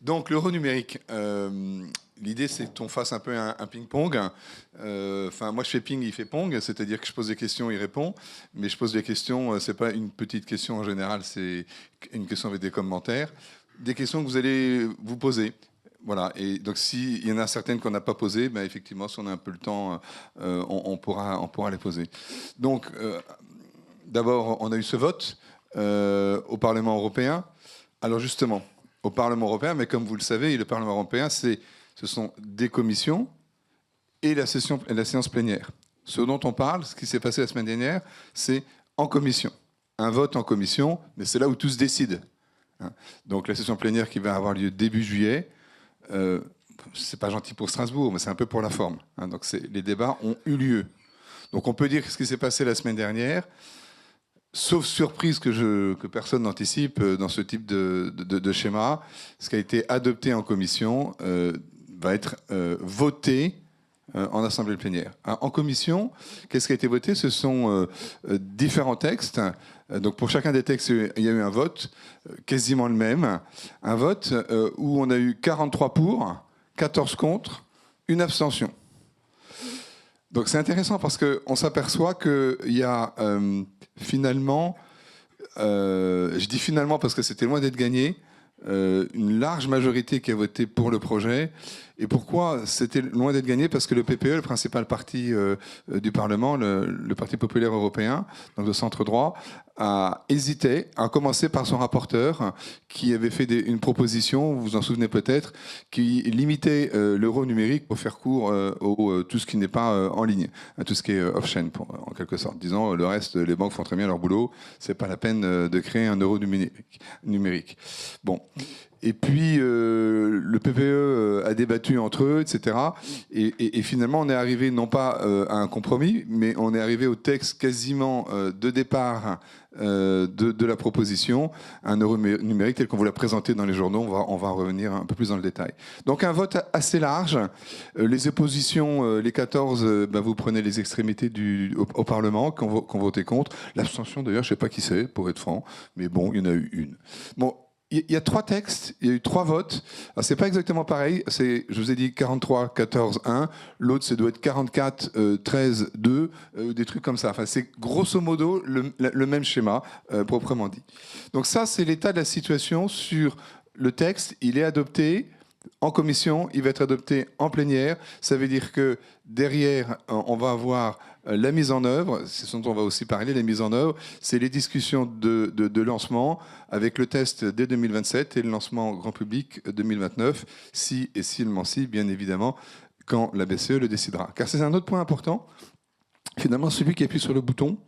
Donc l'euro numérique, l'idée c'est qu'on fasse un peu un ping-pong. Enfin, moi je fais ping, il fait pong, c'est-à-dire que je pose des questions, il répond. Mais je pose des questions, c'est pas une petite question en général, c'est une question avec des commentaires. Des questions que vous allez vous poser. Voilà, et donc s'il y en a certaines qu'on n'a pas posées, ben effectivement, si on a un peu le temps, on pourra les poser. Donc, d'abord, on a eu ce vote au Parlement européen. Alors justement, au Parlement européen, mais comme vous le savez, le Parlement européen, ce sont des commissions et la séance plénière. Ce dont on parle, ce qui s'est passé la semaine dernière, c'est en commission. Un vote en commission, mais c'est là où tout se décide. Donc la session plénière qui va avoir lieu début juillet, c'est pas gentil pour Strasbourg, mais c'est un peu pour la forme. Donc les débats ont eu lieu. Donc on peut dire que ce qui s'est passé la semaine dernière, sauf surprise que personne n'anticipe dans ce type de schéma, ce qui a été adopté en commission va être voté en assemblée plénière. En commission, qu'est-ce qui a été voté? Ce sont différents textes. Donc pour chacun des textes, il y a eu un vote quasiment le même. Un vote où on a eu 43 pour, 14 contre, une abstention. Donc c'est intéressant parce qu'on s'aperçoit qu'il y a finalement, je dis finalement parce que c'était loin d'être gagné, une large majorité qui a voté pour le projet. Et pourquoi c'était loin d'être gagné? Parce que le PPE, le principal parti du Parlement, le Parti populaire européen, donc de centre droit, a hésité, a commencé par son rapporteur qui avait fait une proposition, vous vous en souvenez peut-être, qui limitait l'euro numérique pour faire court tout ce qui n'est pas en ligne, tout ce qui est off-chain en quelque sorte. Disons, le reste, les banques font très bien leur boulot, c'est pas la peine de créer un euro numérique. Bon. Et puis, le PPE a débattu entre eux, etc. Et finalement, on est arrivé non pas à un compromis, mais on est arrivé au texte quasiment de départ de la proposition, un euro numérique tel qu'on vous l'a présenté dans les journaux. On va revenir un peu plus dans le détail. Donc, un vote assez large. Les oppositions, les 14, vous prenez les extrémités au Parlement qui ont voté contre. L'abstention, d'ailleurs, je ne sais pas qui c'est, pour être franc, mais bon, il y en a eu une. Bon. Il y a 3 textes, il y a eu 3 votes. C'est pas exactement pareil. Je vous ai dit 43, 14, 1. L'autre, ça doit être 44, 13, 2, des trucs comme ça. Enfin, c'est grosso modo le même schéma, proprement dit. Donc ça, c'est l'état de la situation sur le texte. Il est adopté en commission, il va être adopté en plénière. Ça veut dire que derrière, on va avoir la mise en œuvre, c'est ce dont on va aussi parler, la mise en œuvre, c'est les discussions de lancement avec le test dès 2027 et le lancement grand public 2029, si et seulement si, bien évidemment, quand la BCE le décidera. Car c'est un autre point important. Finalement, celui qui appuie sur le bouton,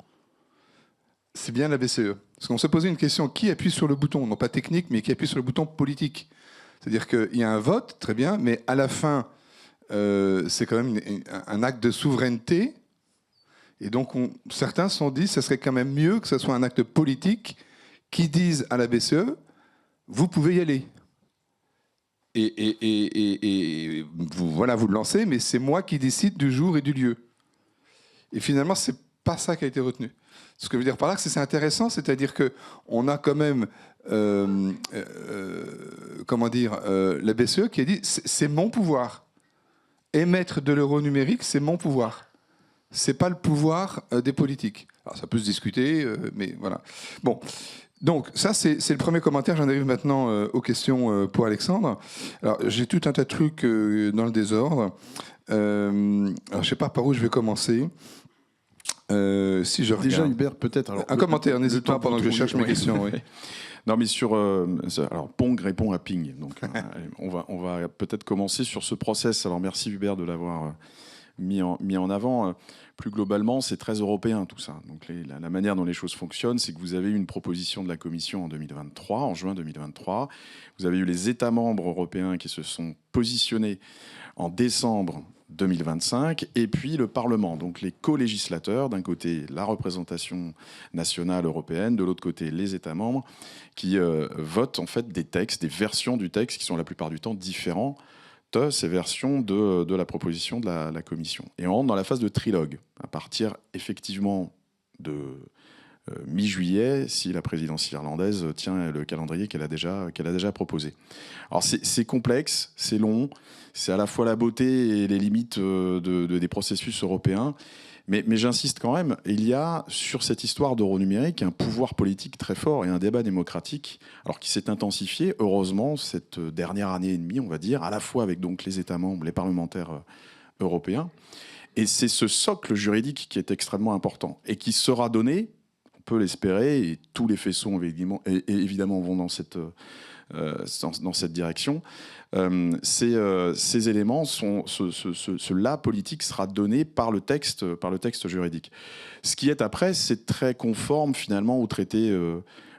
c'est bien la BCE. Parce qu'on se posait une question, qui appuie sur le bouton? Non pas technique, mais qui appuie sur le bouton politique. C'est-à-dire qu'il y a un vote, très bien, mais à la fin, c'est quand même un acte de souveraineté. Et donc, certains se sont dit que ce serait quand même mieux que ce soit un acte politique qui dise à la BCE, vous pouvez y aller. Et vous le lancez, mais c'est moi qui décide du jour et du lieu. Et finalement, ce n'est pas ça qui a été retenu. Ce que je veux dire par là, c'est intéressant, c'est-à-dire qu'on a quand même, la BCE qui a dit, c'est mon pouvoir. Émettre de l'euro numérique, c'est mon pouvoir. C'est pas le pouvoir des politiques. Alors ça peut se discuter, mais voilà. Bon, donc ça c'est le premier commentaire. J'en arrive maintenant aux questions pour Alexandre. Alors j'ai tout un tas de trucs dans le désordre. Alors je sais pas par où je vais commencer. Si je regarde. Déjà Hubert peut-être. Un commentaire, n'hésite pas pendant que je cherche mes questions. Oui. Non, mais alors Pong répond à Ping. Donc on va peut-être commencer sur ce process. Alors merci Hubert de l'avoir mis en avant. Plus globalement, c'est très européen tout ça. Donc la manière dont les choses fonctionnent, c'est que vous avez eu une proposition de la Commission en juin 2023. Vous avez eu les États membres européens qui se sont positionnés en décembre 2025, et puis le Parlement, donc les co-législateurs, d'un côté la représentation nationale européenne, de l'autre côté les États membres, qui votent en fait des textes, des versions du texte qui sont la plupart du temps différents de ces versions de la proposition de la Commission. Et on rentre dans la phase de trilogue, à partir effectivement mi-juillet, si la présidence irlandaise tient le calendrier qu'elle a déjà proposé. Alors c'est complexe, c'est long, c'est à la fois la beauté et les limites des processus européens. Mais j'insiste quand même, il y a sur cette histoire d'euro numérique un pouvoir politique très fort et un débat démocratique, alors qui s'est intensifié, heureusement, cette dernière année et demie, on va dire, à la fois avec donc les États membres, les parlementaires européens. Et c'est ce socle juridique qui est extrêmement important et qui sera donné, on peut l'espérer, et tous les faisceaux évidemment vont dans cette direction. Ces éléments la politique sera donnée par le texte juridique. Ce qui est après, c'est très conforme finalement aux traités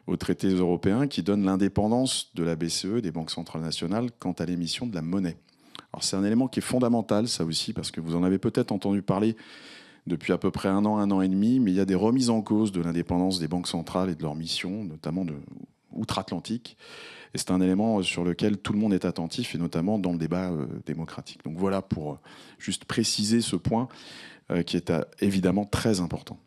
européens qui donnent l'indépendance de la BCE, des banques centrales nationales, quant à l'émission de la monnaie. Alors c'est un élément qui est fondamental, ça aussi, parce que vous en avez peut-être entendu parler depuis à peu près un an et demi, mais il y a des remises en cause de l'indépendance des banques centrales et de leur mission, notamment outre-Atlantique. Et c'est un élément sur lequel tout le monde est attentif, et notamment dans le débat démocratique. Donc voilà pour juste préciser ce point qui est évidemment très important.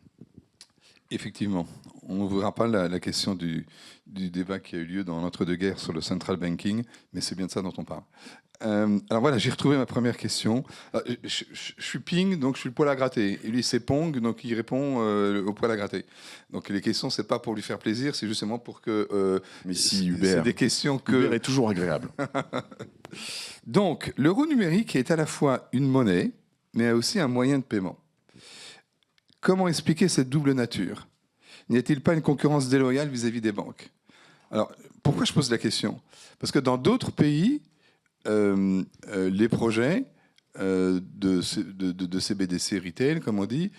Effectivement. On ne vous rappelle la question du débat qui a eu lieu dans l'entre-deux-guerres sur le central banking, mais c'est bien de ça dont on parle. Alors voilà, j'ai retrouvé ma première question. Je suis ping, donc je suis le poil à gratter. Et lui, c'est pong, donc il répond au poil à gratter. Donc les questions, c'est pas pour lui faire plaisir, c'est justement pour que... mais si, Hubert, c'est des questions que... Hubert est toujours agréable. Donc, l'euro numérique est à la fois une monnaie, mais aussi un moyen de paiement. Comment expliquer cette double nature ? N'y a-t-il pas une concurrence déloyale vis-à-vis des banques ? Alors, pourquoi je pose la question ? Parce que dans d'autres pays, les projets de CBDC retail, comme on dit,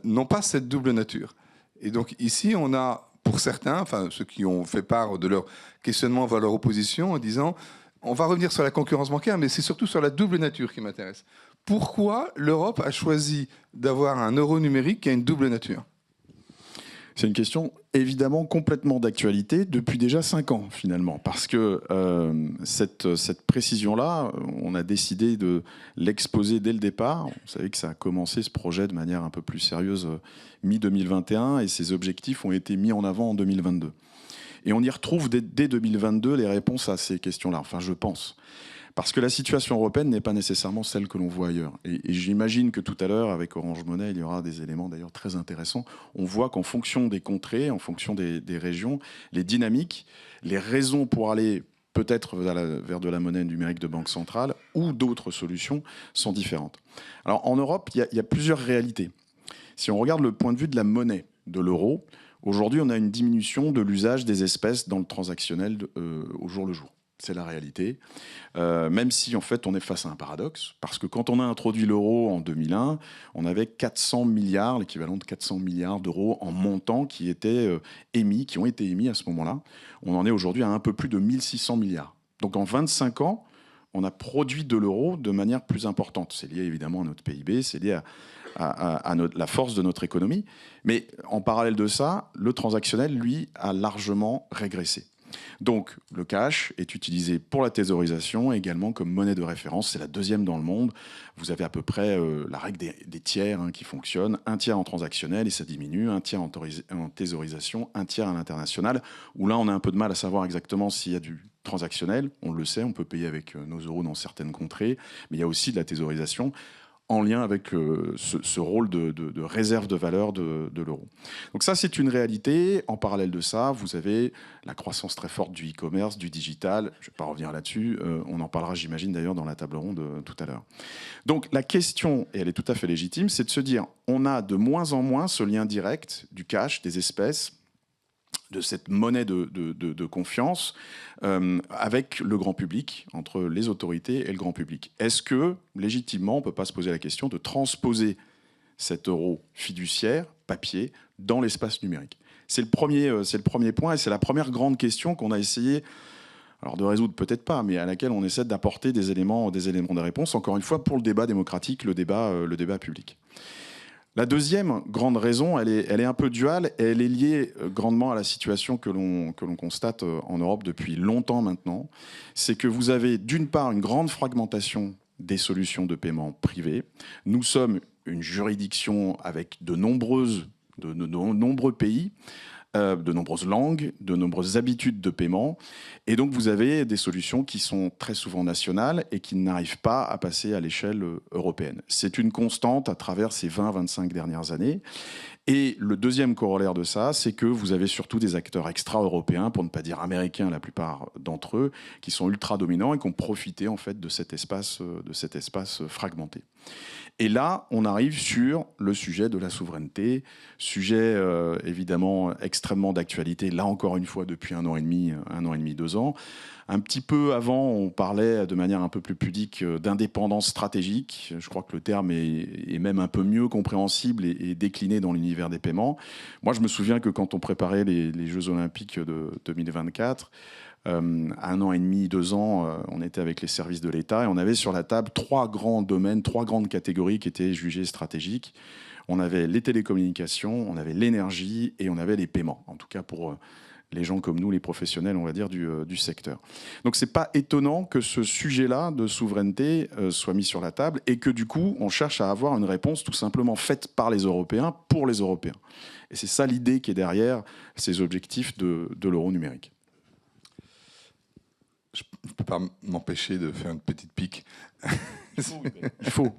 n'ont pas cette double nature. Et donc ici, on a, pour certains, enfin ceux qui ont fait part de leur questionnement vers leur opposition, en disant on va revenir sur la concurrence bancaire, mais c'est surtout sur la double nature qui m'intéresse. Pourquoi l'Europe a choisi d'avoir un euro numérique qui a une double nature ? C'est une question évidemment complètement d'actualité depuis déjà 5 ans finalement, parce que cette précision-là, on a décidé de l'exposer dès le départ. Vous savez que ça a commencé ce projet de manière un peu plus sérieuse mi-2021 et ses objectifs ont été mis en avant en 2022. Et on y retrouve dès 2022 les réponses à ces questions-là, enfin je pense. Parce que la situation européenne n'est pas nécessairement celle que l'on voit ailleurs. Et j'imagine que tout à l'heure, avec Orange Money, il y aura des éléments d'ailleurs très intéressants. On voit qu'en fonction des contrées, en fonction des régions, les dynamiques, les raisons pour aller peut-être vers de la monnaie numérique de banque centrale ou d'autres solutions sont différentes. Alors en Europe, il y a plusieurs réalités. Si on regarde le point de vue de la monnaie, de l'euro, aujourd'hui on a une diminution de l'usage des espèces dans le transactionnel au jour le jour. C'est la réalité, même si en fait on est face à un paradoxe, parce que quand on a introduit l'euro en 2001, on avait 400 milliards, l'équivalent de 400 milliards d'euros en montant qui ont été émis à ce moment-là. On en est aujourd'hui à un peu plus de 1600 milliards. Donc en 25 ans, on a produit de l'euro de manière plus importante. C'est lié évidemment à notre PIB, c'est lié à la force de notre économie. Mais en parallèle de ça, le transactionnel, lui, a largement régressé. Donc, le cash est utilisé pour la thésaurisation, également comme monnaie de référence. C'est la deuxième dans le monde. Vous avez à peu près la règle des tiers qui fonctionne. Un tiers en transactionnel et ça diminue. Un tiers en thésaurisation, un tiers à l'international. Où là, on a un peu de mal à savoir exactement s'il y a du transactionnel. On le sait, on peut payer avec nos euros dans certaines contrées. Mais il y a aussi de la thésaurisation en lien avec ce rôle de réserve de valeur de l'euro. Donc ça, c'est une réalité. En parallèle de ça, vous avez la croissance très forte du e-commerce, du digital. Je ne vais pas revenir là-dessus. On en parlera, j'imagine, d'ailleurs, dans la table ronde tout à l'heure. Donc la question, et elle est tout à fait légitime, c'est de se dire, on a de moins en moins ce lien direct du cash, des espèces, de cette monnaie de confiance avec le grand public, entre les autorités et le grand public. Est-ce que, légitimement, on ne peut pas se poser la question de transposer cet euro fiduciaire, papier, dans l'espace numérique ? C'est le premier point et c'est la première grande question qu'on a essayé de résoudre, peut-être pas, mais à laquelle on essaie d'apporter des éléments de réponse, encore une fois, pour le débat démocratique, le débat public. La deuxième grande raison, elle est un peu duale et elle est liée grandement à la situation que l'on constate en Europe depuis longtemps maintenant. C'est que vous avez d'une part une grande fragmentation des solutions de paiement privées. Nous sommes une juridiction avec de nombreuses de nombreux pays, de nombreuses langues, de nombreuses habitudes de paiement. Et donc, vous avez des solutions qui sont très souvent nationales et qui n'arrivent pas à passer à l'échelle européenne. C'est une constante à travers ces 20-25 dernières années. Et le deuxième corollaire de ça, c'est que vous avez surtout des acteurs extra-européens, pour ne pas dire américains la plupart d'entre eux, qui sont ultra dominants et qui ont profité en fait de cet espace fragmenté. Et là, on arrive sur le sujet de la souveraineté, sujet évidemment extrêmement d'actualité, là encore une fois depuis 1 an et demi, 2 ans. Un petit peu avant, on parlait de manière un peu plus pudique d'indépendance stratégique. Je crois que le terme est même un peu mieux compréhensible et décliné dans l'univers des paiements. Moi, je me souviens que quand on préparait les Jeux Olympiques de 2024, 1 an et demi, 2 ans, on était avec les services de l'État et on avait sur la table 3 grands domaines, 3 grandes catégories qui étaient jugées stratégiques. On avait les télécommunications, on avait l'énergie et on avait les paiements, en tout cas pour les gens comme nous, les professionnels, on va dire, du secteur. Donc c'est pas étonnant que ce sujet-là de souveraineté soit mis sur la table et que du coup, on cherche à avoir une réponse tout simplement faite par les Européens pour les Européens. Et c'est ça l'idée qui est derrière ces objectifs de l'euro numérique. Je ne peux pas m'empêcher de faire une petite pique. Il faut.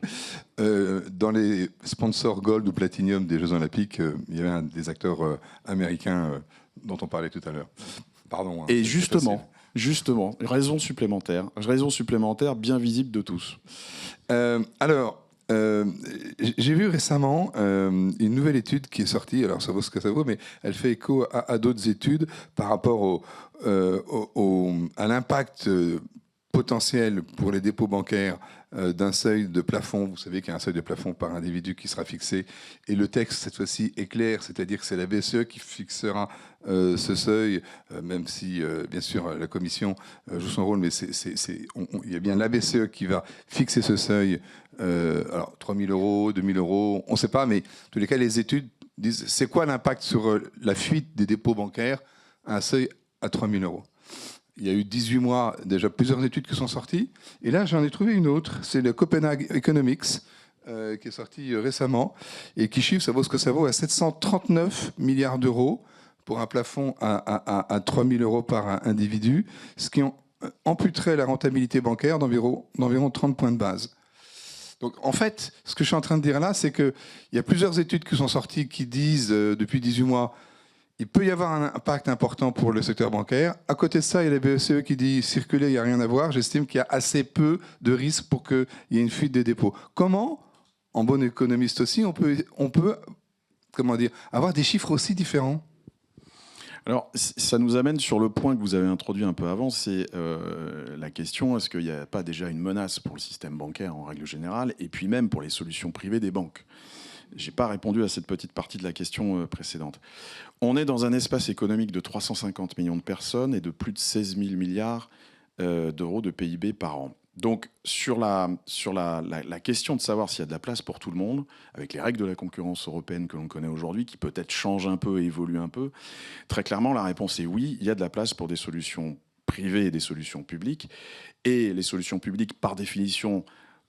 Dans les sponsors Gold ou Platinum des Jeux Olympiques, il y avait un des acteurs américains dont on parlait tout à l'heure. Pardon. Et justement, raison supplémentaire bien visible de tous. J'ai vu récemment une nouvelle étude qui est sortie, alors ça vaut ce que ça vaut, mais elle fait écho à d'autres études par rapport à l'impact potentiel pour les dépôts bancaires d'un seuil de plafond. Vous savez qu'il y a un seuil de plafond par individu qui sera fixé. Et le texte, cette fois-ci, est clair, c'est-à-dire que c'est la BCE qui fixera ce seuil, même si, bien sûr, la Commission joue son rôle, mais il y a bien la BCE qui va fixer ce seuil. Alors, 3 000 €, 2 000 €, on ne sait pas, mais en tous les cas, les études disent c'est quoi l'impact sur la fuite des dépôts bancaires à un seuil à 3 000 €. Il y a eu 18 mois, déjà plusieurs études qui sont sorties. Et là, j'en ai trouvé une autre. C'est le Copenhagen Economics, qui est sorti récemment, et qui chiffre, ça vaut ce que ça vaut, à 739 milliards d'euros pour un plafond à 3 000 € par individu, ce qui amputerait la rentabilité bancaire d'environ 30 points de base. Donc, en fait, ce que je suis en train de dire là, c'est qu'il y a plusieurs études qui sont sorties qui disent, depuis 18 mois, il peut y avoir un impact important pour le secteur bancaire. À côté de ça, il y a la BCE qui dit circuler, il n'y a rien à voir. J'estime qu'il y a assez peu de risques pour qu'il y ait une fuite des dépôts. Comment, en bon économiste aussi, on peut avoir des chiffres aussi différents ? Alors, ça nous amène sur le point que vous avez introduit un peu avant, c'est la question, est-ce qu'il n'y a pas déjà une menace pour le système bancaire en règle générale, et puis même pour les solutions privées des banques ? Je n'ai pas répondu à cette petite partie de la question précédente. On est dans un espace économique de 350 millions de personnes et de plus de 16 000 milliards d'euros de PIB par an. Donc, sur la question de savoir s'il y a de la place pour tout le monde, avec les règles de la concurrence européenne que l'on connaît aujourd'hui, qui peut-être changent un peu et évoluent un peu, très clairement, la réponse est oui, il y a de la place pour des solutions privées et des solutions publiques. Et les solutions publiques, par définition,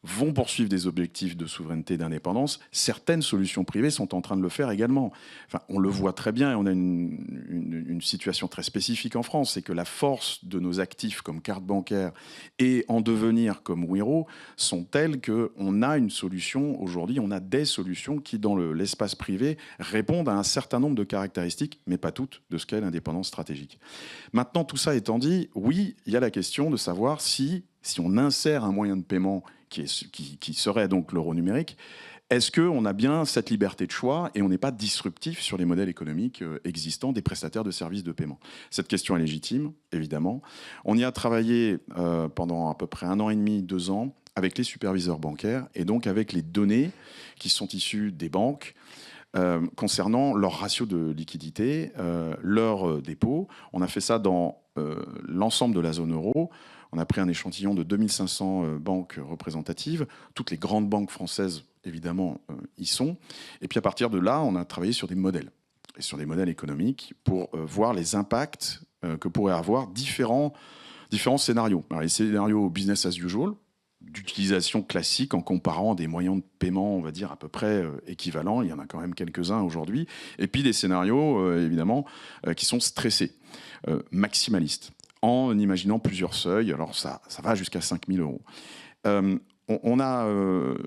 vont poursuivre des objectifs de souveraineté et d'indépendance. Certaines solutions privées sont en train de le faire également. Enfin, on le voit très bien et on a une situation très spécifique en France, c'est que la force de nos actifs comme carte bancaire et en devenir comme Wero sont telles qu'on a une solution aujourd'hui, on a des solutions qui, dans l'espace privé, répondent à un certain nombre de caractéristiques, mais pas toutes, de ce qu'est l'indépendance stratégique. Maintenant, tout ça étant dit, oui, il y a la question de savoir si on insère un moyen de paiement qui serait donc l'euro numérique, est-ce qu'on a bien cette liberté de choix et on n'est pas disruptif sur les modèles économiques existants des prestataires de services de paiement ? Cette question est légitime, évidemment. On y a travaillé pendant à peu près 1 an et demi, 2 ans, avec les superviseurs bancaires et donc avec les données qui sont issues des banques concernant leur ratio de liquidité, leurs dépôts. On a fait ça dans l'ensemble de la zone euro. On a pris un échantillon de 2500 banques représentatives. Toutes les grandes banques françaises, évidemment, y sont. Et puis à partir de là, on a travaillé sur des modèles, et sur des modèles économiques, pour voir les impacts que pourraient avoir différents scénarios. Alors, les scénarios business as usual, d'utilisation classique en comparant des moyens de paiement, on va dire, à peu près équivalents. Il y en a quand même quelques-uns aujourd'hui. Et puis des scénarios, évidemment, qui sont stressés, maximalistes, en imaginant plusieurs seuils. Alors ça va jusqu'à 5 000 euros. On a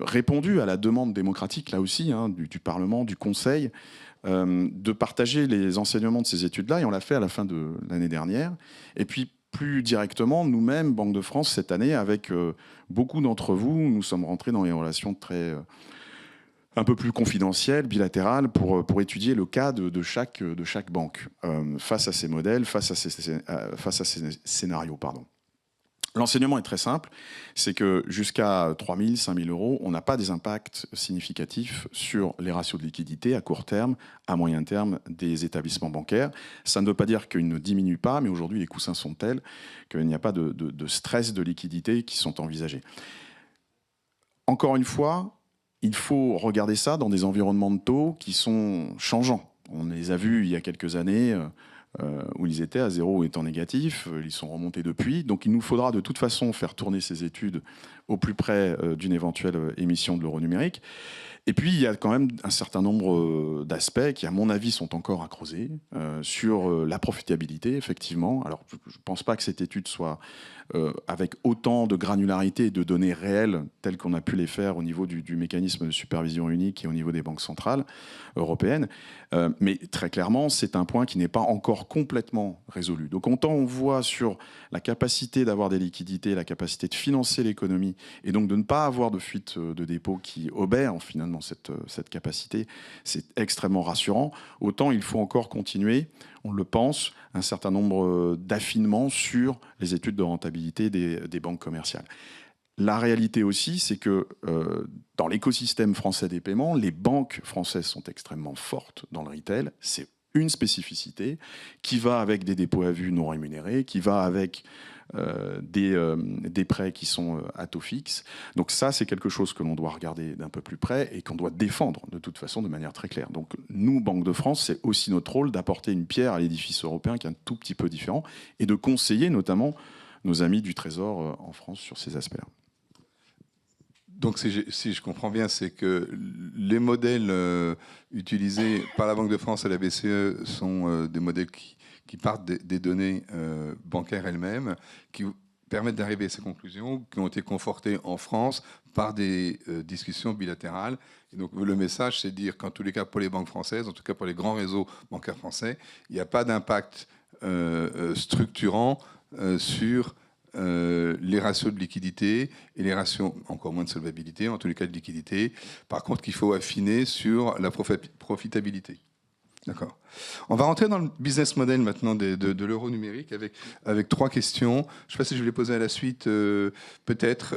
répondu à la demande démocratique, là aussi, hein, du Parlement, du Conseil, de partager les enseignements de ces études-là, et on l'a fait à la fin de l'année dernière. Et puis, plus directement, nous-mêmes, Banque de France, cette année, avec beaucoup d'entre vous, nous sommes rentrés dans des relations un peu plus confidentielles, bilatérales, pour étudier le cas de chaque banque, face à ces modèles, face à ces scénarios, pardon. L'enseignement est très simple, c'est que jusqu'à 3 000, 5 000 euros, on n'a pas des impacts significatifs sur les ratios de liquidité à court terme, à moyen terme des établissements bancaires. Ça ne veut pas dire qu'ils ne diminuent pas, mais aujourd'hui les coussins sont tels qu'il n'y a pas de stress de liquidité qui sont envisagés. Encore une fois, il faut regarder ça dans des environnements de taux qui sont changeants. On les a vus il y a quelques années, où ils étaient à zéro étant négatifs, ils sont remontés depuis. Donc il nous faudra de toute façon faire tourner ces études au plus près d'une éventuelle émission de l'euro numérique. Et puis il y a quand même un certain nombre d'aspects qui, à mon avis, sont encore à creuser sur la profitabilité, effectivement. Alors je ne pense pas que cette étude soit avec autant de granularité et de données réelles telles qu'on a pu les faire au niveau du mécanisme de supervision unique et au niveau des banques centrales européennes. Mais très clairement, c'est un point qui n'est pas encore complètement résolu. Donc autant on voit sur la capacité d'avoir des liquidités, la capacité de financer l'économie, et donc de ne pas avoir de fuite de dépôts qui obèrent finalement cette capacité, c'est extrêmement rassurant. Autant il faut encore continuer, on le pense, un certain nombre d'affinements sur les études de rentabilité des banques commerciales. La réalité aussi, c'est que dans l'écosystème français des paiements, les banques françaises sont extrêmement fortes dans le retail. C'est une spécificité qui va avec des dépôts à vue non rémunérés, qui va avec des prêts qui sont à taux fixe. Donc ça, c'est quelque chose que l'on doit regarder d'un peu plus près et qu'on doit défendre de toute façon de manière très claire. Donc nous, Banque de France, c'est aussi notre rôle d'apporter une pierre à l'édifice européen qui est un tout petit peu différent et de conseiller notamment nos amis du Trésor en France sur ces aspects-là. Donc, si je comprends bien, c'est que les modèles utilisés par la Banque de France et la BCE sont des modèles qui partent des données bancaires elles-mêmes, qui permettent d'arriver à ces conclusions, qui ont été confortées en France par des discussions bilatérales. Et donc, le message, c'est de dire qu'en tous les cas, pour les banques françaises, en tout cas pour les grands réseaux bancaires français, il n'y a pas d'impact structurant sur les ratios de liquidité et les ratios, encore moins de solvabilité, en tous les cas de liquidité. Par contre, qu'il faut affiner sur la profitabilité. D'accord. On va rentrer dans le business model maintenant de l'euro numérique avec 3 questions. Je ne sais pas si je vais les poser à la suite, peut-être,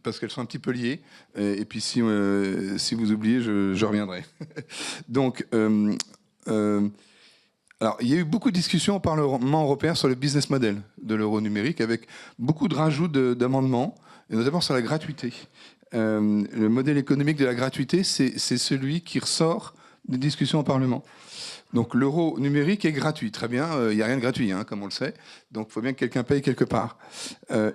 parce qu'elles sont un petit peu liées. Et puis si vous oubliez, je reviendrai. Donc, alors, il y a eu beaucoup de discussions au Parlement européen sur le business model de l'euro numérique, avec beaucoup de rajouts d'amendements, et notamment sur la gratuité. Le modèle économique de la gratuité, c'est celui qui ressort des discussions au Parlement. Donc l'euro numérique est gratuit, très bien, il n'y a rien de gratuit, hein, comme on le sait, donc il faut bien que quelqu'un paye quelque part.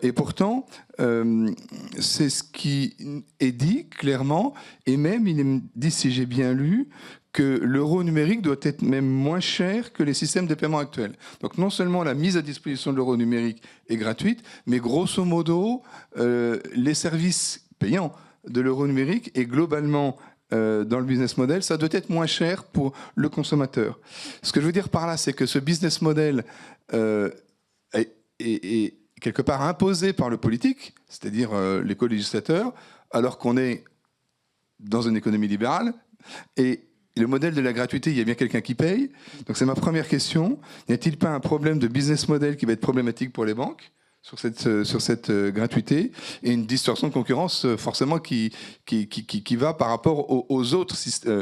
Et pourtant, c'est ce qui est dit clairement, et même il est dit, si j'ai bien lu, que l'euro numérique doit être même moins cher que les systèmes de paiement actuels. Donc non seulement la mise à disposition de l'euro numérique est gratuite, mais grosso modo, les services payants de l'euro numérique est globalement dans le business model, ça doit être moins cher pour le consommateur. Ce que je veux dire par là, c'est que ce business model est quelque part imposé par le politique, c'est-à-dire les co-législateurs, alors qu'on est dans une économie libérale. Et le modèle de la gratuité, il y a bien quelqu'un qui paye. Donc c'est ma première question. N'y a-t-il pas un problème de business model qui va être problématique pour les banques sur cette gratuité, et une distorsion de concurrence forcément qui va par rapport aux autres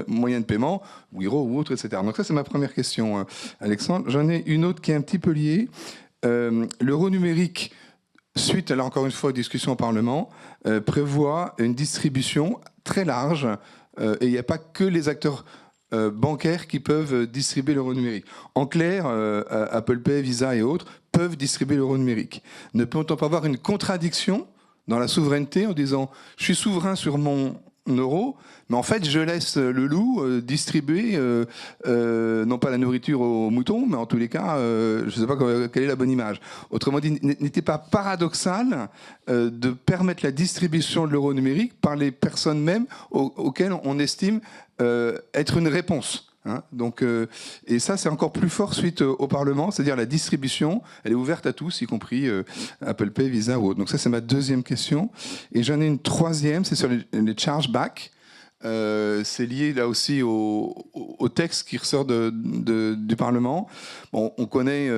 moyens de paiement, Wiro ou autres, etc. Donc ça, c'est ma première question, Alexandre. J'en ai une autre qui est un petit peu liée. L'euro numérique, suite, là encore une fois, aux discussions au Parlement, prévoit une distribution très large, et il n'y a pas que les acteurs bancaires qui peuvent distribuer l'euro numérique. En clair, Apple Pay, Visa et autres peuvent distribuer l'euro numérique. Ne peut-on pas avoir une contradiction dans la souveraineté en disant je suis souverain sur mon euro, mais en fait je laisse le loup distribuer non pas la nourriture aux moutons, mais en tous les cas, je ne sais pas quelle est la bonne image. Autrement dit, n'était pas paradoxal de permettre la distribution de l'euro numérique par les personnes mêmes auxquelles on estime être une réponse. Hein, donc, et ça, c'est encore plus fort suite au Parlement, c'est-à-dire la distribution, elle est ouverte à tous, y compris Apple Pay, Visa ou autre. Donc ça, c'est ma deuxième question. Et j'en ai une troisième, c'est sur les chargebacks. C'est lié là aussi au texte qui ressort du Parlement. Bon, on connaît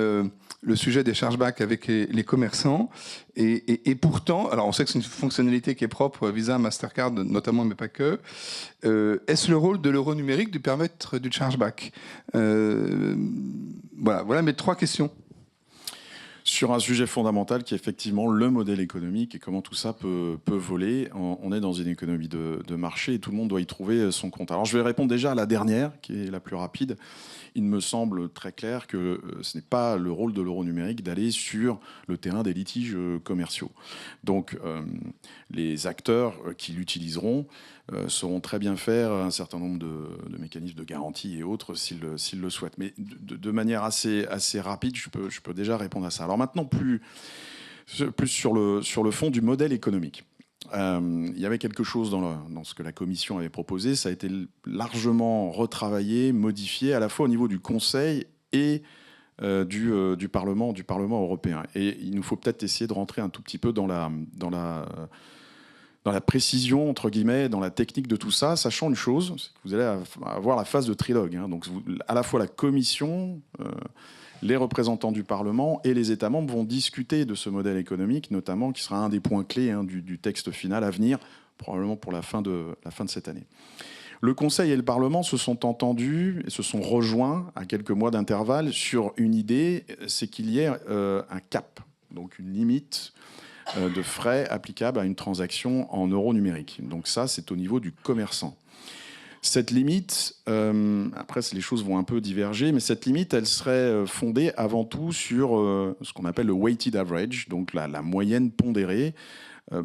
le sujet des chargebacks avec les commerçants. Et pourtant, alors on sait que c'est une fonctionnalité qui est propre Visa, Mastercard notamment, mais pas que. Est-ce le rôle de l'euro numérique de permettre du chargeback? Voilà mes trois questions. Sur un sujet fondamental qui est effectivement le modèle économique et comment tout ça peut voler. On est dans une économie de marché et tout le monde doit y trouver son compte. Alors je vais répondre déjà à la dernière, qui est la plus rapide. Il me semble très clair que ce n'est pas le rôle de l'euro numérique d'aller sur le terrain des litiges commerciaux. Donc les acteurs qui l'utiliseront sauront très bien faire un certain nombre de mécanismes de garantie et autres s'ils le souhaitent. Mais de manière assez rapide, je peux déjà répondre à ça. Alors maintenant, plus sur le fond du modèle économique. Il y avait quelque chose dans ce que la Commission avait proposé. Ça a été largement retravaillé, modifié, à la fois au niveau du Conseil et du Parlement européen. Et il nous faut peut-être essayer de rentrer un tout petit peu dans la précision, entre guillemets, dans la technique de tout ça, sachant une chose, c'est que vous allez avoir la phase de trilogue. Hein. Donc à la fois la Commission, les représentants du Parlement et les États membres vont discuter de ce modèle économique, notamment, qui sera un des points clés du texte final à venir, probablement pour la fin de cette année. Le Conseil et le Parlement se sont entendus et se sont rejoints à quelques mois d'intervalle sur une idée, c'est qu'il y ait un cap, donc une limite de frais applicables à une transaction en euros numériques. Donc ça, c'est au niveau du commerçant. Cette limite, après les choses vont un peu diverger, mais cette limite, elle serait fondée avant tout sur ce qu'on appelle le weighted average, donc la moyenne pondérée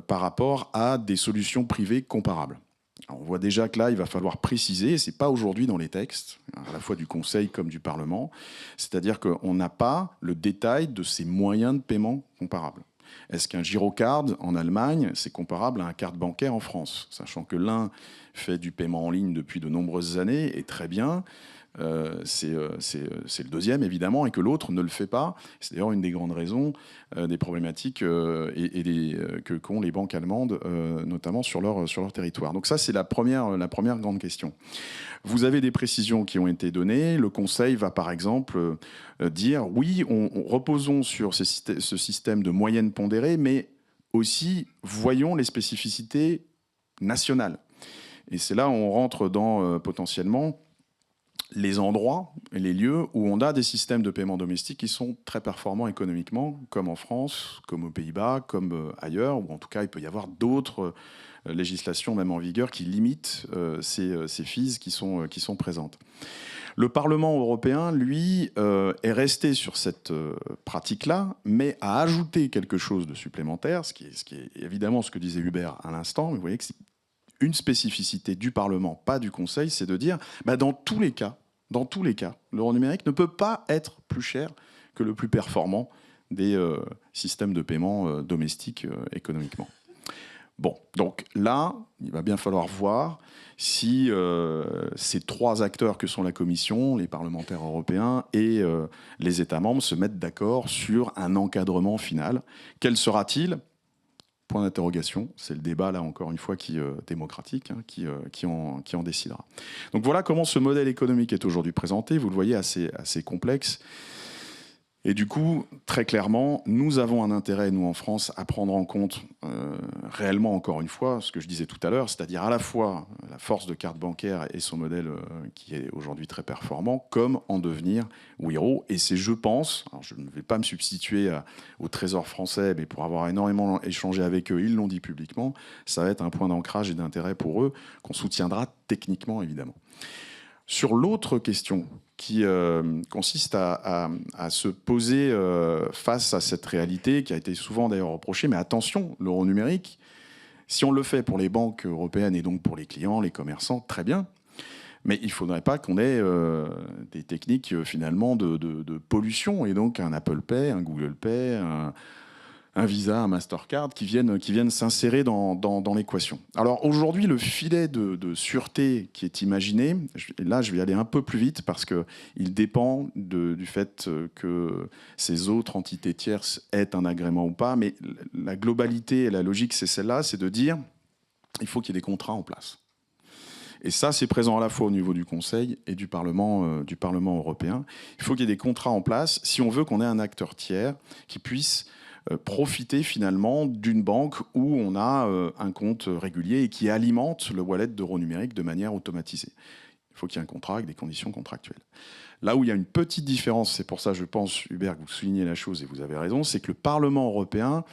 par rapport à des solutions privées comparables. Alors on voit déjà que là, il va falloir préciser, et ce n'est pas aujourd'hui dans les textes, à la fois du Conseil comme du Parlement, c'est-à-dire qu'on n'a pas le détail de ces moyens de paiement comparables. Est-ce qu'un girocard en Allemagne, c'est comparable à un carte bancaire en France? Sachant que l'un fait du paiement en ligne depuis de nombreuses années, et très bien, c'est le deuxième, évidemment, et que l'autre ne le fait pas. C'est d'ailleurs une des grandes raisons des problématiques qu'ont les banques allemandes, notamment sur leur territoire. Donc ça, c'est la première grande question. Vous avez des précisions qui ont été données. Le Conseil va, par exemple, dire, oui, on reposons sur ce système de moyenne pondérée, mais aussi, voyons les spécificités nationales. Et c'est là où on rentre dans, potentiellement, les endroits et les lieux où on a des systèmes de paiement domestique qui sont très performants économiquement, comme en France, comme aux Pays-Bas, comme ailleurs, ou en tout cas, il peut y avoir d'autres législations, même en vigueur, qui limitent ces fees qui sont présentes. Le Parlement européen, lui, est resté sur cette pratique-là, mais a ajouté quelque chose de supplémentaire, ce qui est évidemment ce que disait Hubert à l'instant, mais vous voyez que c'est une spécificité du Parlement, pas du Conseil, c'est de dire, dans tous les cas, l'euro numérique ne peut pas être plus cher que le plus performant des systèmes de paiement domestiques économiquement. Bon, donc là, il va bien falloir voir si ces trois acteurs que sont la Commission, les parlementaires européens et les États membres se mettent d'accord sur un encadrement final. Quel sera-t-il ? Point d'interrogation, c'est le débat, là, encore une fois, démocratique, hein, qui en décidera. Donc voilà comment ce modèle économique est aujourd'hui présenté. Vous le voyez, assez complexe. Et du coup, très clairement, nous avons un intérêt, nous, en France, à prendre en compte réellement, encore une fois, ce que je disais tout à l'heure, c'est-à-dire à la fois la force de carte bancaire et son modèle qui est aujourd'hui très performant, comme en devenir Wero. Et c'est, je pense, alors je ne vais pas me substituer au Trésor français, mais pour avoir énormément échangé avec eux, ils l'ont dit publiquement, ça va être un point d'ancrage et d'intérêt pour eux, qu'on soutiendra techniquement, évidemment. Sur l'autre question, qui consiste à se poser face à cette réalité qui a été souvent d'ailleurs reprochée, mais attention, l'euro numérique, si on le fait pour les banques européennes et donc pour les clients, les commerçants, très bien. Mais il ne faudrait pas qu'on ait des techniques finalement de pollution, et donc un Apple Pay, un Google Pay, un Visa, un Mastercard qui viennent s'insérer dans l'équation. Alors aujourd'hui, le filet de sûreté qui est imaginé, là je vais aller un peu plus vite parce qu'il dépend du fait que ces autres entités tierces aient un agrément ou pas, mais la globalité et la logique, c'est celle-là, c'est de dire il faut qu'il y ait des contrats en place. Et ça, c'est présent à la fois au niveau du Conseil et du Parlement européen. Il faut qu'il y ait des contrats en place si on veut qu'on ait un acteur tiers qui puisse profiter finalement d'une banque où on a un compte régulier et qui alimente le wallet d'euros numérique de manière automatisée. Il faut qu'il y ait un contrat avec des conditions contractuelles. Là où il y a une petite différence, c'est pour ça, je pense, Hubert, que vous soulignez la chose et vous avez raison, c'est que le Parlement européen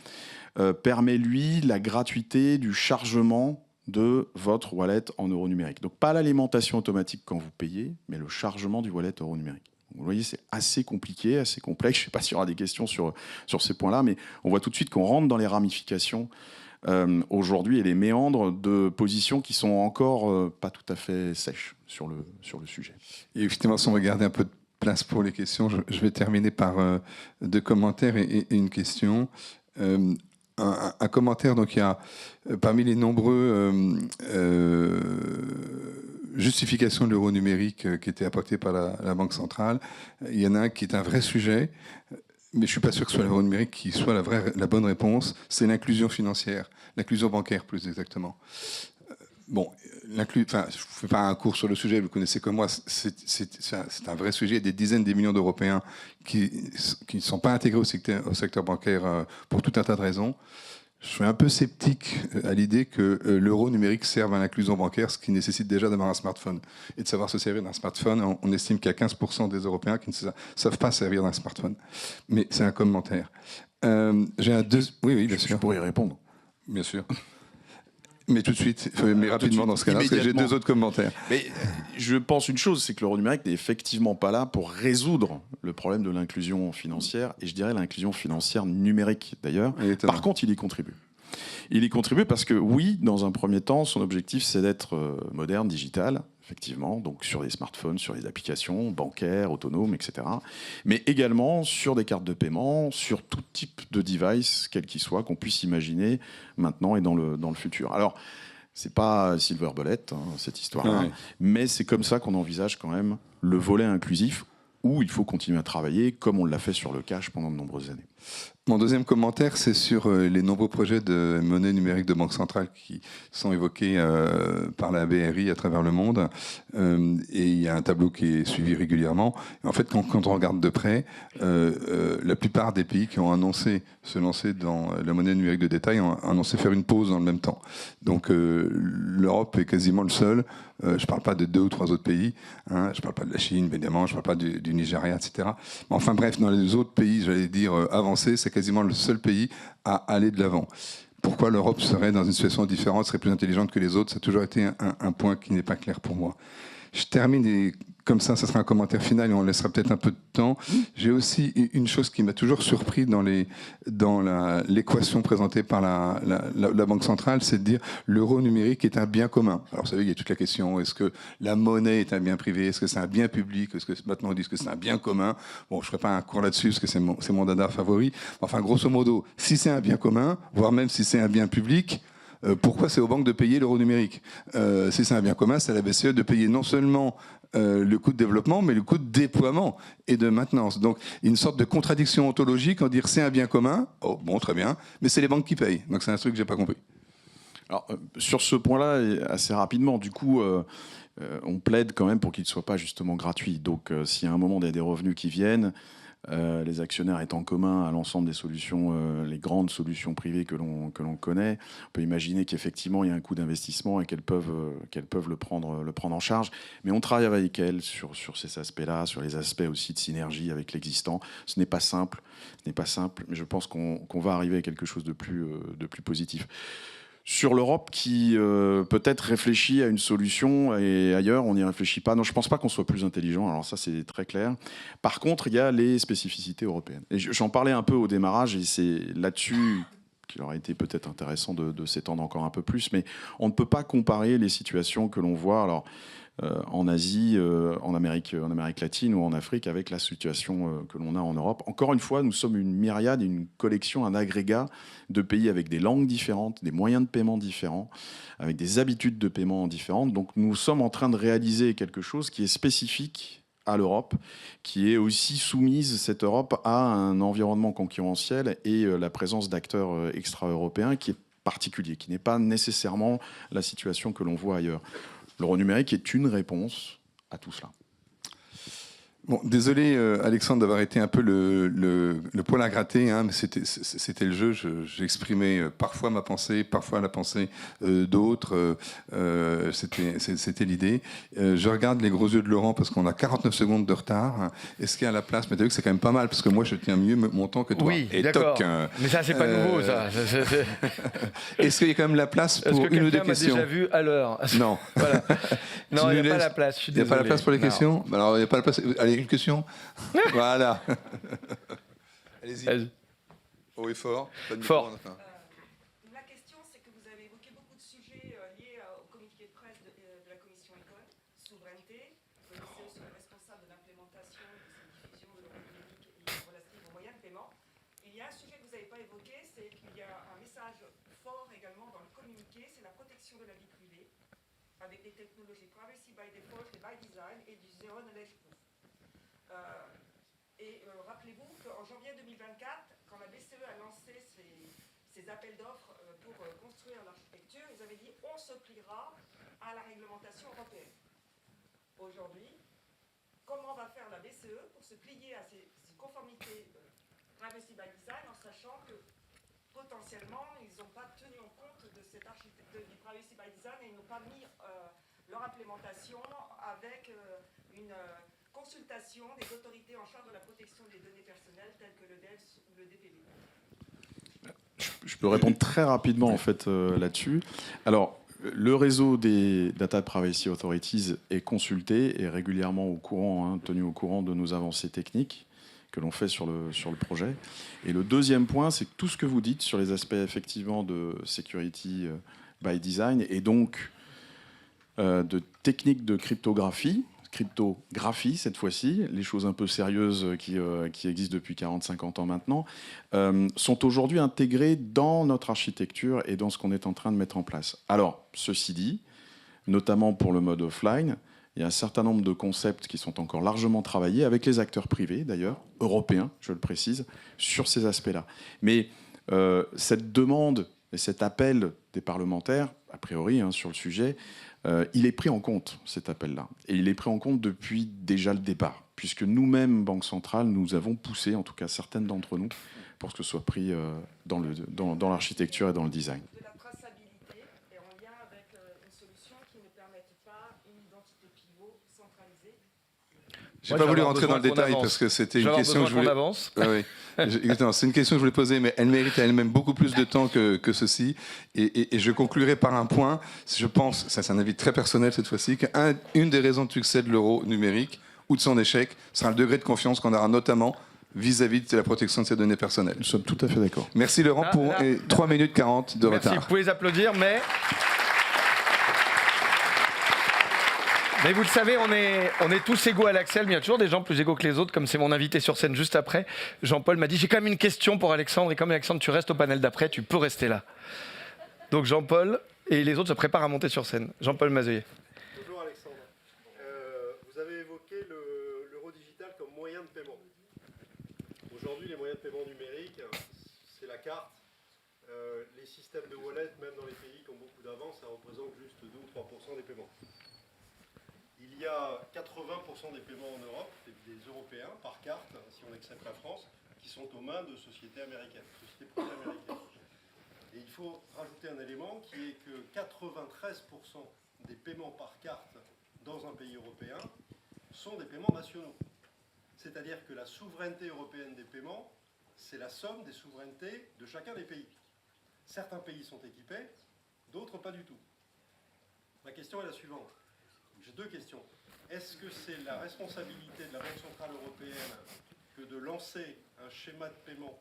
permet, lui, la gratuité du chargement de votre wallet en euros numériques. Donc pas l'alimentation automatique quand vous payez, mais le chargement du wallet euro numérique. Vous voyez, c'est assez compliqué, assez complexe. Je ne sais pas s'il y aura des questions sur ces points-là, mais on voit tout de suite qu'on rentre dans les ramifications aujourd'hui et les méandres de positions qui sont encore pas tout à fait sèches sur le sujet. Et effectivement, si on veut garder un peu de place pour les questions, je vais terminer par 2 commentaires et une question. Un commentaire, donc il y a parmi les nombreux justifications de l'euro numérique qui étaient apportées par la Banque centrale, il y en a un qui est un vrai sujet, mais je ne suis pas sûr que ce soit l'euro numérique qui soit la bonne réponse, c'est l'inclusion financière, l'inclusion bancaire plus exactement. Bon, je ne fais pas un cours sur le sujet, vous connaissez comme moi, c'est un vrai sujet. Il y a des dizaines de millions d'Européens qui ne sont pas intégrés au secteur bancaire pour tout un tas de raisons. Je suis un peu sceptique à l'idée que l'euro numérique serve à l'inclusion bancaire, ce qui nécessite déjà d'avoir un smartphone. Et de savoir se servir d'un smartphone, on estime qu'il y a 15% des Européens qui ne savent pas servir d'un smartphone. Mais c'est un commentaire. J'ai un deux... Oui, bien sûr. Je pourrais y répondre. Bien sûr. Mais tout de suite, mais rapidement dans ce cas-là, parce que j'ai 2 autres commentaires. Mais je pense une chose, c'est que l'euro numérique n'est effectivement pas là pour résoudre le problème de l'inclusion financière, et je dirais l'inclusion financière numérique d'ailleurs. Par contre, il y contribue. Il y contribue parce que oui, dans un premier temps, son objectif c'est d'être moderne, digital, effectivement, donc sur les smartphones, sur les applications bancaires, autonomes, etc. Mais également sur des cartes de paiement, sur tout type de device, quel qu'il soit, qu'on puisse imaginer maintenant et dans le futur. Alors, c'est pas silver bullet, cette histoire-là, ouais. Mais c'est comme ça qu'on envisage quand même le volet inclusif où il faut continuer à travailler, comme on l'a fait sur le cash pendant de nombreuses années. Mon deuxième commentaire, c'est sur les nombreux projets de monnaie numérique de banque centrale qui sont évoqués par la BRI à travers le monde. Et il y a un tableau qui est suivi régulièrement. Et en fait, quand on regarde de près, la plupart des pays qui ont annoncé se lancer dans la monnaie numérique de détail ont annoncé faire une pause dans le même temps. Donc l'Europe est quasiment le seul. Je ne parle pas de 2 ou 3 autres pays. Je ne parle pas de la Chine, évidemment. Je ne parle pas du Nigeria, etc. Mais enfin bref, dans les autres pays, j'allais dire avancés, c'est quasiment le seul pays à aller de l'avant. Pourquoi l'Europe serait dans une situation différente, serait plus intelligente que les autres? Ça a toujours été un point qui n'est pas clair pour moi. Je termine et comme ça sera un commentaire final et on laissera peut-être un peu de temps. J'ai aussi une chose qui m'a toujours surpris dans l'équation présentée par la Banque centrale, c'est de dire l'euro numérique est un bien commun. Alors vous savez, il y a toute la question, est-ce que la monnaie est un bien privé? Est-ce que c'est un bien public? Est-ce que maintenant on dit que c'est un bien commun? Bon, je ne ferai pas un cours là-dessus parce que c'est mon dada favori. Enfin, grosso modo, si c'est un bien commun, voire même si c'est un bien public, pourquoi c'est aux banques de payer l'euro numérique? Si c'est un bien commun, c'est à la BCE de payer non seulement le coût de développement, mais le coût de déploiement et de maintenance. Donc, une sorte de contradiction ontologique en dire c'est un bien commun, oh, bon, très bien, mais c'est les banques qui payent. Donc, c'est un truc que je n'ai pas compris. Alors, sur ce point-là, assez rapidement, du coup, on plaide quand même pour qu'il ne soit pas justement gratuit. Donc, s'il y a un moment, il y a des revenus qui viennent, les actionnaires étant communs à l'ensemble des solutions, les grandes solutions privées que l'on connaît, on peut imaginer qu'effectivement il y a un coût d'investissement et qu'elles peuvent le prendre en charge. Mais on travaille avec elles sur ces aspects-là, sur les aspects aussi de synergie avec l'existant. Ce n'est pas simple, mais je pense qu'on va arriver à quelque chose de plus positif. sur l'Europe qui peut-être réfléchit à une solution et ailleurs on n'y réfléchit pas. Non, je ne pense pas qu'on soit plus intelligent, alors ça c'est très clair. Par contre, il y a les spécificités européennes. Et j'en parlais un peu au démarrage et c'est là-dessus qu'il aurait été peut-être intéressant de s'étendre encore un peu plus, mais on ne peut pas comparer les situations que l'on voit alors, en Asie, en Amérique latine ou en Afrique avec la situation que l'on a en Europe. Encore une fois, nous sommes une myriade, une collection, un agrégat de pays avec des langues différentes, des moyens de paiement différents, avec des habitudes de paiement différentes. Donc nous sommes en train de réaliser quelque chose qui est spécifique à l'Europe, qui est aussi soumise, cette Europe, à un environnement concurrentiel et la présence d'acteurs extra-européens qui est particulier, qui n'est pas nécessairement la situation que l'on voit ailleurs. L'euro numérique est une réponse à tout cela. Bon, désolé Alexandre d'avoir été un peu le poil à gratter, hein, mais c'était le jeu. J'exprimais parfois ma pensée, parfois la pensée d'autres. C'était l'idée. Je regarde les gros yeux de Laurent parce qu'on a 49 secondes de retard. Est-ce qu'il y a la place? Mais t'as vu que c'est quand même pas mal parce que moi je tiens mieux mon temps que toi. Oui, d'accord. Mais ça c'est pas nouveau ça. Est-ce qu'il y a quand même la place pour une ou deux questions? Est-ce que quelqu'un m'a déjà vu à l'heure? Non. Voilà. Non, il n'y a pas la place. Il n'y a pas la place pour les questions? Alors il n'y a pas la place. Allez, une question. Voilà. Allez-y. Haut et fort. Pas de fort. Micro, enfin. La question, c'est que vous avez évoqué beaucoup de sujets liés au communiqué de presse de la commission Econ, souveraineté, le BCE serait responsable de l'implémentation de cette diffusion de l'euro numérique et relative aux moyens de paiement. Il y a un sujet que vous n'avez pas évoqué, c'est qu'il y a un message fort également dans le communiqué, c'est la protection de la vie privée, avec les technologies privacy by default et by design et du zero knowledge proof. Rappelez-vous qu'en janvier 2024, quand la BCE a lancé ses appels d'offres pour construire l'architecture, ils avaient dit on se pliera à la réglementation européenne. Aujourd'hui, comment va faire la BCE pour se plier à ces conformités privacy by design en sachant que potentiellement ils n'ont pas tenu en compte de cette architecture du privacy by design et ils n'ont pas mis leur implémentation avec une consultation des autorités en charge de la protection des données personnelles telles que le DELS ou le DPV. Je peux répondre très rapidement en fait là-dessus. Alors, le réseau des Data Privacy Authorities est consulté et régulièrement tenu au courant de nos avancées techniques que l'on fait sur le projet. Et le deuxième point, c'est que tout ce que vous dites sur les aspects effectivement de security by design et donc de techniques de cryptographie cette fois-ci, les choses un peu sérieuses qui existent depuis 40-50 ans maintenant, sont aujourd'hui intégrées dans notre architecture et dans ce qu'on est en train de mettre en place. Alors, ceci dit, notamment pour le mode offline, il y a un certain nombre de concepts qui sont encore largement travaillés avec les acteurs privés, d'ailleurs, européens, je le précise, sur ces aspects-là. Mais cette demande et cet appel des parlementaires, a priori, sur le sujet, il est pris en compte, cet appel-là. Et il est pris en compte depuis déjà le départ, puisque nous-mêmes, Banque Centrale, nous avons poussé, en tout cas certaines d'entre nous, pour que ce soit pris dans l'architecture et dans le design. De la traçabilité et en lien avec une solution qui ne permette pas une identité pivot centralisée. J'ai pas voulu rentrer dans le détail parce que c'était une question que je voulais. Avance. Oui. C'est une question que je voulais poser, mais elle mérite elle-même beaucoup plus de temps que ceci. Et je conclurai par un point. Je pense, ça c'est un avis très personnel cette fois-ci, qu'une des raisons de succès de l'euro numérique ou de son échec sera le degré de confiance qu'on aura notamment vis-à-vis de la protection de ses données personnelles. Nous sommes tout à fait d'accord. Merci Laurent pour 3 minutes 40 de retard. Merci, vous pouvez les applaudir, mais vous le savez, on est tous égaux à l'Axel, mais il y a toujours des gens plus égaux que les autres, comme c'est mon invité sur scène juste après. Jean-Paul m'a dit, j'ai quand même une question pour Alexandre, et comme Alexandre, tu restes au panel d'après, tu peux rester là. Donc Jean-Paul, et les autres se préparent à monter sur scène. Jean-Paul Mazeuillet. Bonjour Alexandre. Vous avez évoqué l'euro digital comme moyen de paiement. Aujourd'hui, les moyens de paiement numériques, c'est la carte. Les systèmes de wallet, même dans les pays qui ont beaucoup d'avance, ça représente juste 2 ou 3% des paiements. Il y a 80% des paiements en Europe, des Européens, par carte, si on accepte la France, qui sont aux mains de sociétés américaines, sociétés privées américaines. Et il faut rajouter un élément qui est que 93% des paiements par carte dans un pays européen sont des paiements nationaux. C'est-à-dire que la souveraineté européenne des paiements, c'est la somme des souverainetés de chacun des pays. Certains pays sont équipés, d'autres pas du tout. Ma question est la suivante. J'ai deux questions. Est-ce que c'est la responsabilité de la Banque centrale européenne que de lancer un schéma de paiement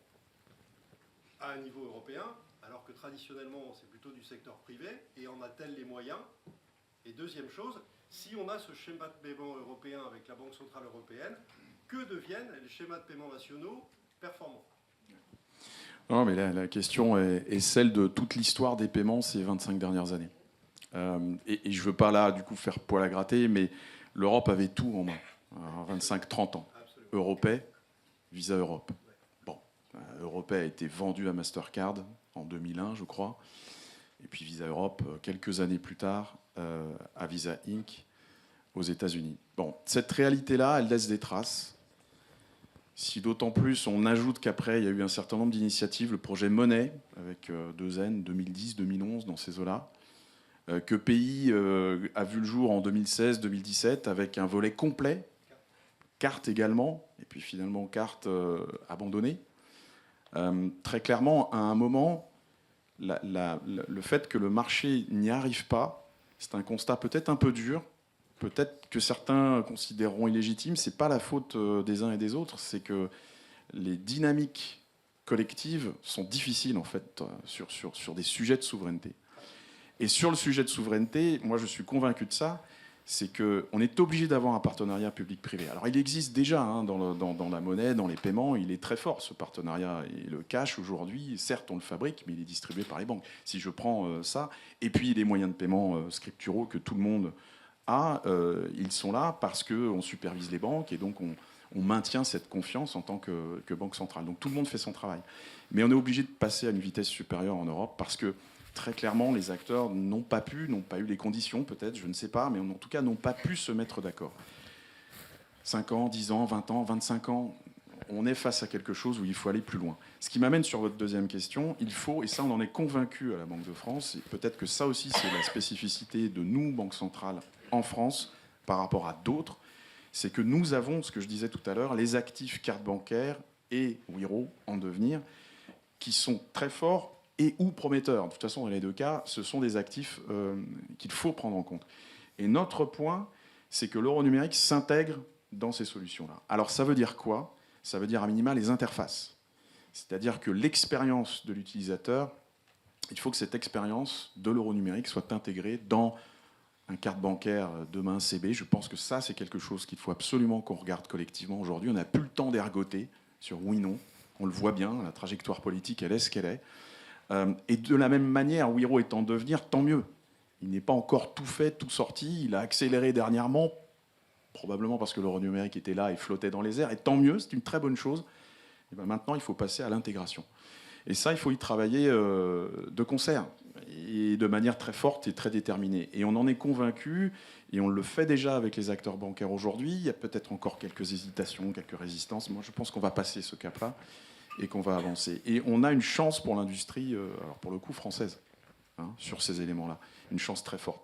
à un niveau européen, alors que traditionnellement c'est plutôt du secteur privé, et en a-t-elle les moyens? Et deuxième chose, si on a ce schéma de paiement européen avec la Banque centrale européenne, que deviennent les schémas de paiement nationaux performants? Non, mais la question est celle de toute l'histoire des paiements ces 25 dernières années. Et je ne veux pas là, du coup, faire poil à gratter, mais l'Europe avait tout en main, 25-30 ans. Absolument. Europay, Visa Europe. Bon, Europay a été vendu à Mastercard en 2001, je crois. Et puis Visa Europe, quelques années plus tard, à Visa Inc. aux États-Unis. Bon, cette réalité-là, elle laisse des traces. Si d'autant plus on ajoute qu'après, il y a eu un certain nombre d'initiatives, le projet Money, avec 2N, 2010, 2011, dans ces eaux-là, que Pays a vu le jour en 2016-2017, avec un volet complet, carte également, et puis finalement carte abandonnée. Très clairement, à un moment, le fait que le marché n'y arrive pas, c'est un constat peut-être un peu dur, peut-être que certains considéreront illégitime. C'est pas la faute des uns et des autres, c'est que les dynamiques collectives sont difficiles en fait sur des sujets de souveraineté. Et sur le sujet de souveraineté, moi je suis convaincu de ça, c'est qu'on est obligé d'avoir un partenariat public-privé. Alors il existe déjà dans la monnaie, dans les paiements, il est très fort ce partenariat. Et le cash aujourd'hui, certes on le fabrique, mais il est distribué par les banques. Si je prends ça, et puis les moyens de paiement scripturaux que tout le monde a, ils sont là parce qu'on supervise les banques et donc on maintient cette confiance en tant que banque centrale. Donc tout le monde fait son travail. Mais on est obligé de passer à une vitesse supérieure en Europe parce que très clairement, les acteurs n'ont pas eu les conditions, peut-être, je ne sais pas, mais en tout cas, n'ont pas pu se mettre d'accord. 5 ans, 10 ans, 20 ans, 25 ans, on est face à quelque chose où il faut aller plus loin. Ce qui m'amène sur votre deuxième question, il faut, et ça on en est convaincu à la Banque de France, et peut-être que ça aussi c'est la spécificité de nous, Banque centrale, en France, par rapport à d'autres, c'est que nous avons, ce que je disais tout à l'heure, les actifs cartes bancaires et Wero en devenir, qui sont très forts, et ou prometteurs. De toute façon, dans les deux cas, ce sont des actifs qu'il faut prendre en compte. Et notre point, c'est que l'euro numérique s'intègre dans ces solutions-là. Alors ça veut dire quoi? Ça veut dire à minima les interfaces. C'est-à-dire que l'expérience de l'utilisateur, il faut que cette expérience de l'euro numérique soit intégrée dans un carte bancaire demain CB. Je pense que ça, c'est quelque chose qu'il faut absolument qu'on regarde collectivement aujourd'hui. On n'a plus le temps d'ergoter sur oui-non. On le voit bien, la trajectoire politique, elle est ce qu'elle est. Et de la même manière, Wero est en devenir, tant mieux. Il n'est pas encore tout fait, tout sorti. Il a accéléré dernièrement, probablement parce que l'euro numérique était là et flottait dans les airs. Et tant mieux, c'est une très bonne chose. Et bien maintenant, il faut passer à l'intégration. Et ça, il faut y travailler de concert, et de manière très forte et très déterminée. Et on en est convaincu, et on le fait déjà avec les acteurs bancaires aujourd'hui. Il y a peut-être encore quelques hésitations, quelques résistances. Moi, je pense qu'on va passer ce cap-là et qu'on va avancer. Et on a une chance pour l'industrie, alors pour le coup française, sur ces éléments-là. Une chance très forte.